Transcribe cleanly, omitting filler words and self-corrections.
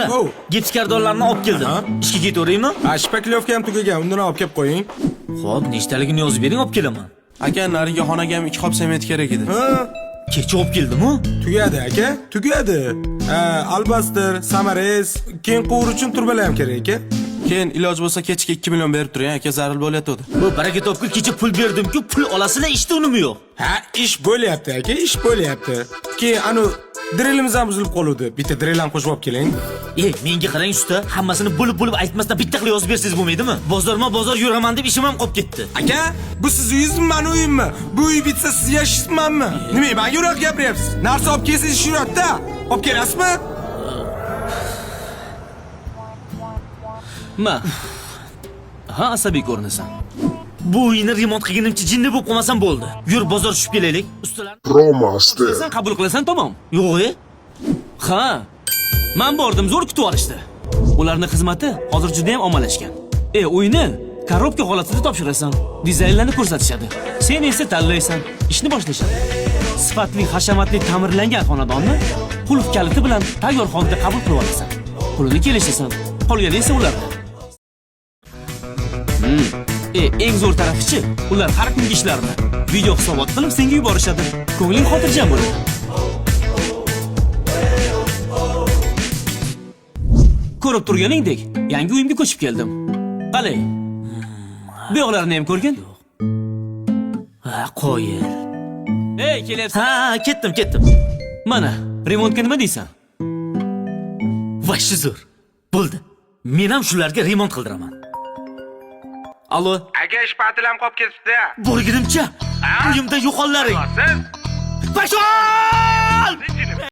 Usta, gips kardonlarni olib keldim. Ishga ketaveraymi? Shpaklyovka ham tugagan, undan olib kelib qo'ying. Xo'p, nechtaligini yozib bering, olib kelaman. Aka, nariga xonaga ham 2 qop sement kerak edi. Kecha olib keldim-ku. Tugadi aka, tugadi. Albaster, samarez, keyin quvur uchun turbalar ham kerak aka. Keyin iloj bo'lsa kechga 2 million berib turing, aka, zaril bo'layotdi. Bu baraka topga kecha pul berdim-ku, pul olasizlar, ishda unimi yo'q. Ha, ish bo'lyapti aka, ish bo'lyapti. Keyin anu drelimiz ham buzilib qoluvdi. Bitta drel ham qo'shib olib keling. Menga qarang usta, hammasini bo'lib aytmasdan bitta qilib yozib bersangiz bo'lmaydimi? Bozor yuraman deb ishim ham qolib ketdi. Aka, bu siz uyingizmi, meni uyimmi? Bu uy bitsa siz yashayapsizmi? Nima, menga yo'q gapiryapsiz? Narsa olib kelsangiz ish yuradi-da. Olib kelasizmi? Ma. Ha, asabiy ko'rinasan. Bu uyni remont qilganimcha jinni bo'lib qolmasam bo'ldi. Yur bozor tushib kelaylik. Ustalar. ProMaster. Sen qabul qilasan, tamom. Yo'q-e? Ha. Men bordim, zo'r kutib olishdi. Ularning xizmati hozir juda ham ommalashgan. Uyni korobka holatida topshirasan. Dizaynlarni ko'rsatishadi. Sen esa tanlaysan, ishni boshlashadi. Sifatli, hashamatli ta'mirlangan xonadonni qulf kaliti bilan tayyor holda qabul qilib olasan. Pulini kelishasan. Qolgani esa ularda. Eng zo'r tarafichi, ular har kungi ishlarni video hisobot qilib senga yuborishadi. Ko'ngling xotirjam bo'ladi. Ko'rib turganingdek, yangi uyimga ko'chib keldim. Qalay? Bu yo'qlarni ham ko'rgin? Ha, qo'yir. Kelyapsan. Ha, ketdim. Mana, remontga nima deysan? Vashi zo'r. Bo'ldi. Men ham shularga remont qildiraman. Allo. Aka, shpatilam qolib ketibdi. Borginimcha. Uyimda yo'qollaring. Bashol!